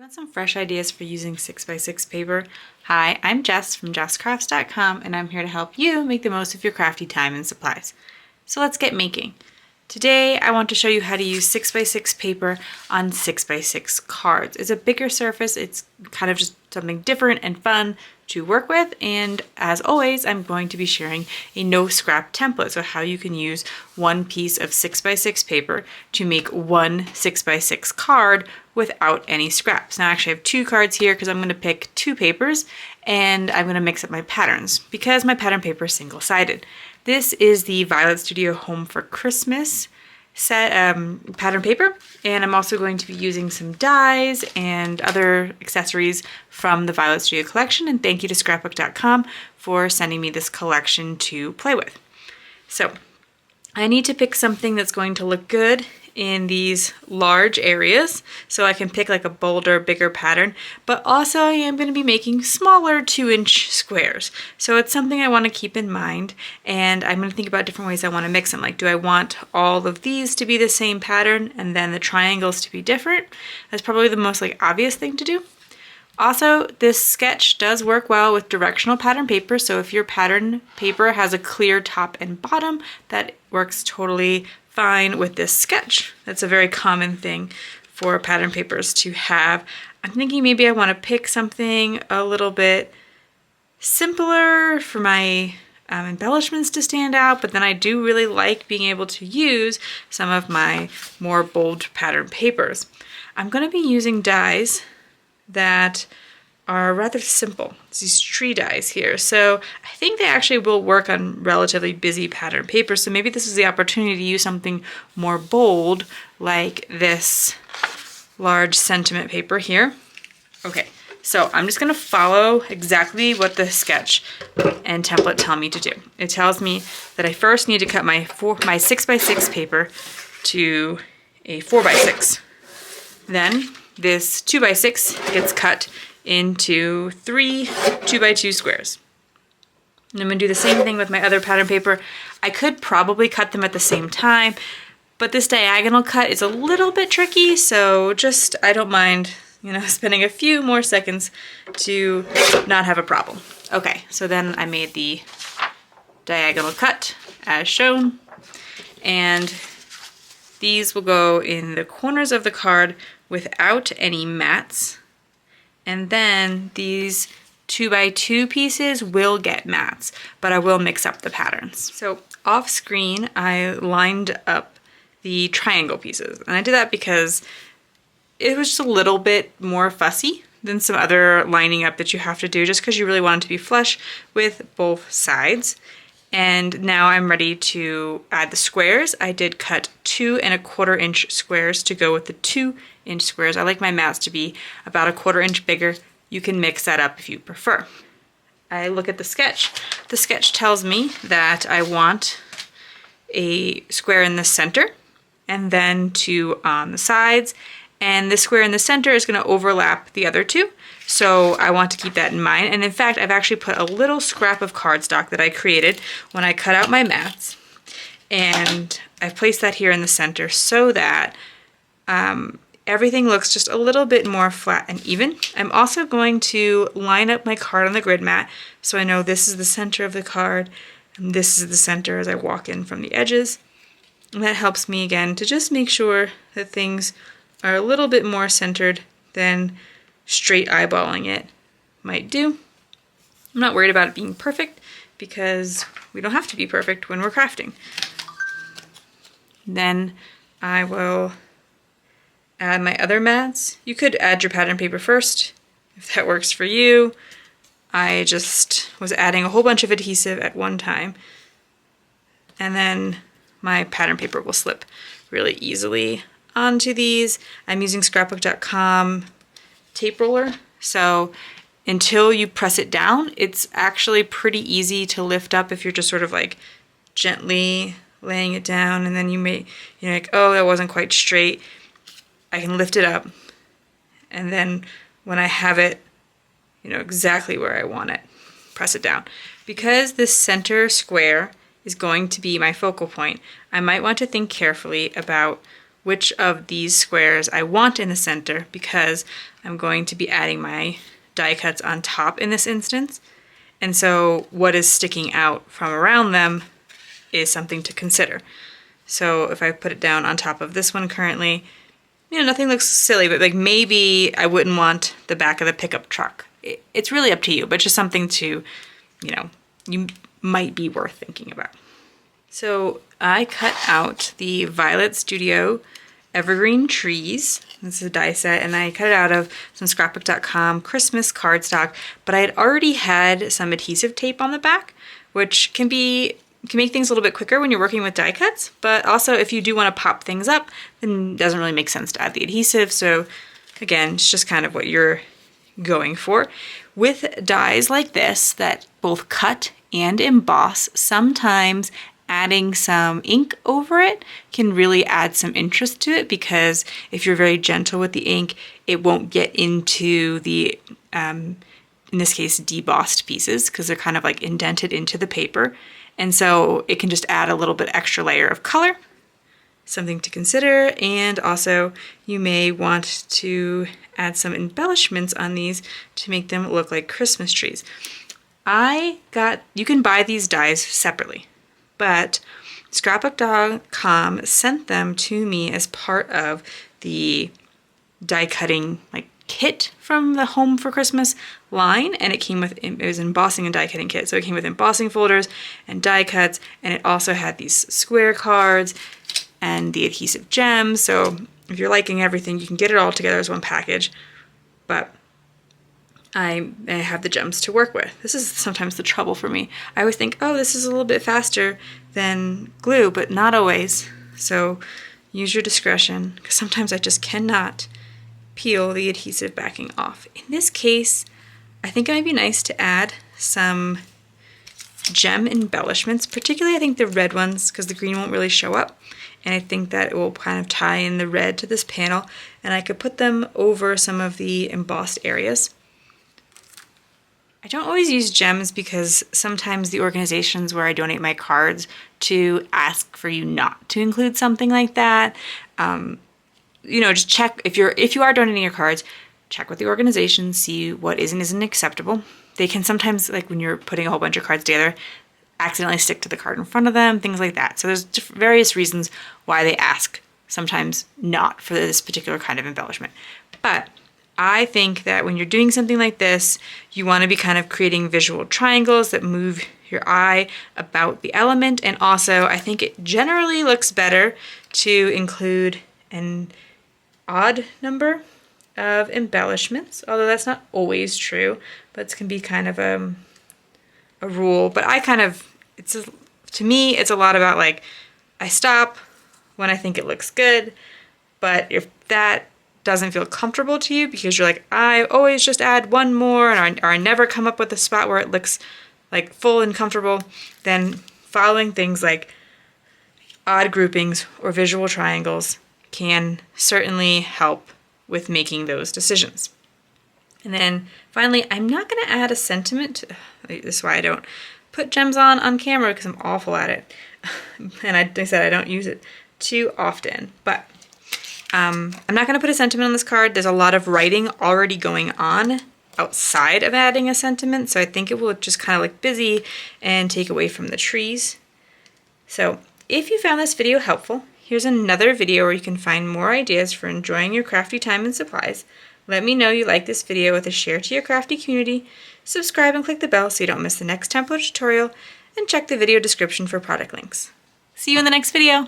Want some fresh ideas for using 6x6 paper? Hi, I'm Jess from JessCrafts.com and I'm here to help you make the most of your crafty time and supplies. So let's get making. Today I want to show you how to use 6x6 paper on 6x6 cards. It's a bigger surface, it's kind of just something different and fun to work with, and as always I'm going to be sharing a no scrap template, so how you can use one piece of 6x6 paper to make one 6x6 card without any scraps. Now actually I have two cards here because I'm going to pick two papers and I'm going to mix up my patterns because my pattern paper is single-sided. This is the Violet Studio Home for Christmas set pattern paper, and I'm also going to be using some dies and other accessories from the Violet Studio collection, and thank you to scrapbook.com for sending me this collection to play with. So I need to pick something that's going to look good in these large areas, so I can pick like a bolder, bigger pattern, but also I am going to be making smaller 2-inch squares. So it's something I want to keep in mind, and I'm going to think about different ways I want to mix them. Like, do I want all of these to be the same pattern and then the triangles to be different? That's probably the most obvious thing to do. Also, this sketch does work well with directional pattern paper, so if your pattern paper has a clear top and bottom, that works totally fine with this sketch. That's a very common thing for pattern papers to have. I'm thinking maybe I want to pick something a little bit simpler for my embellishments to stand out, but then I do really like being able to use some of my more bold pattern papers. I'm going to be using dies that are rather simple. It's these tree dies here. So I think they actually will work on relatively busy pattern paper. So maybe this is the opportunity to use something more bold like this large sentiment paper here. Okay, so I'm just gonna follow exactly what the sketch and template tell me to do. It tells me that I first need to cut my 6x6 paper to a 4x6. Then this 2x6 gets cut into 3 2x2 squares. And I'm going to do the same thing with my other pattern paper. I could probably cut them at the same time, but this diagonal cut is a little bit tricky, so I don't mind, spending a few more seconds to not have a problem. Okay, so then I made the diagonal cut as shown, and these will go in the corners of the card without any mats. And then these 2x2 pieces will get mats, but I will mix up the patterns. So off screen, I lined up the triangle pieces. And I did that because it was just a little bit more fussy than some other lining up that you have to do, just because you really want it to be flush with both sides. And now I'm ready to add the squares. I did cut 2 1/4 inch squares to go with the 2-inch squares. I like my mats to be about 1/4 inch bigger. You can mix that up if you prefer. I look at the sketch. The sketch tells me that I want a square in the center and then 2 on the sides. And the square in the center is going to overlap the other 2. So I want to keep that in mind. And in fact, I've actually put a little scrap of cardstock that I created when I cut out my mats. And I've placed that here in the center so that everything looks just a little bit more flat and even. I'm also going to line up my card on the grid mat so I know this is the center of the card and this is the center as I walk in from the edges. And that helps me again to just make sure that things are a little bit more centered than straight eyeballing it might do. I'm not worried about it being perfect because we don't have to be perfect when we're crafting. Then I will add my other mats. You could add your pattern paper first if that works for you. I just was adding a whole bunch of adhesive at one time, and then my pattern paper will slip really easily onto these. I'm using scrapbook.com tape roller, so until you press it down, it's actually pretty easy to lift up if you're just sort of gently laying it down, and then you're like, oh, that wasn't quite straight. I can lift it up, and then when I have it, exactly where I want it, press it down. Because this center square is going to be my focal point, I might want to think carefully about which of these squares I want in the center because I'm going to be adding my die cuts on top in this instance. And so what is sticking out from around them is something to consider. So if I put it down on top of this one currently, you know, nothing looks silly, but like maybe I wouldn't want the back of the pickup truck. It's really up to you, but just something to, you know, you might be worth thinking about. So I cut out the Violet Studio Evergreen Trees. This is a die set, and I cut it out of some scrapbook.com Christmas cardstock, but I had already had some adhesive tape on the back, which can make things a little bit quicker when you're working with die cuts, but also if you do want to pop things up, then it doesn't really make sense to add the adhesive. So again, it's just kind of what you're going for. With dies like this that both cut and emboss, sometimes adding some ink over it can really add some interest to it, because if you're very gentle with the ink, it won't get into the, in this case, debossed pieces, because they're kind of like indented into the paper. And so it can just add a little bit extra layer of color, something to consider. And also you may want to add some embellishments on these to make them look like Christmas trees. You can buy these dies separately, but scrapbook.com sent them to me as part of the die cutting kit from the Home for Christmas line, and it was embossing and die cutting kit. So it came with embossing folders and die cuts, and it also had these square cards and the adhesive gems. So if you're liking everything, you can get it all together as one package, but I have the gems to work with. This is sometimes the trouble for me. I always think, oh, this is a little bit faster than glue, but not always. So use your discretion, because sometimes I just cannot peel the adhesive backing off. In this case, I think it might be nice to add some gem embellishments, particularly I think the red ones, because the green won't really show up. And I think that it will kind of tie in the red to this panel, and I could put them over some of the embossed areas. I don't always use gems because sometimes the organizations where I donate my cards to ask for you not to include something like that. You know, just check if you are donating your cards, check with the organization, see what is and isn't acceptable. They can sometimes, like when you're putting a whole bunch of cards together, accidentally stick to the card in front of them, things like that. So there's various reasons why they ask sometimes not for this particular kind of embellishment. But I think that when you're doing something like this, you want to be kind of creating visual triangles that move your eye about the element. And also, I think it generally looks better to include an odd number of embellishments, although that's not always true, but it can be kind of a rule. But to me, it's a lot about like, I stop when I think it looks good, but if that doesn't feel comfortable to you because you're like, I always just add one more, or I never come up with a spot where it looks like full and comfortable, then following things like odd groupings or visual triangles can certainly help with making those decisions. And then finally, I'm not going to add a sentiment. This is why I don't put gems on camera, because I'm awful at it. And I said I don't use it too often, but I'm not going to put a sentiment on this card. There's a lot of writing already going on outside of adding a sentiment, so I think it will just kind of look busy and take away from the trees. So if you found this video helpful, here's another video where you can find more ideas for enjoying your crafty time and supplies. Let me know you like this video with a share to your crafty community, subscribe and click the bell so you don't miss the next template tutorial, and check the video description for product links. See you in the next video!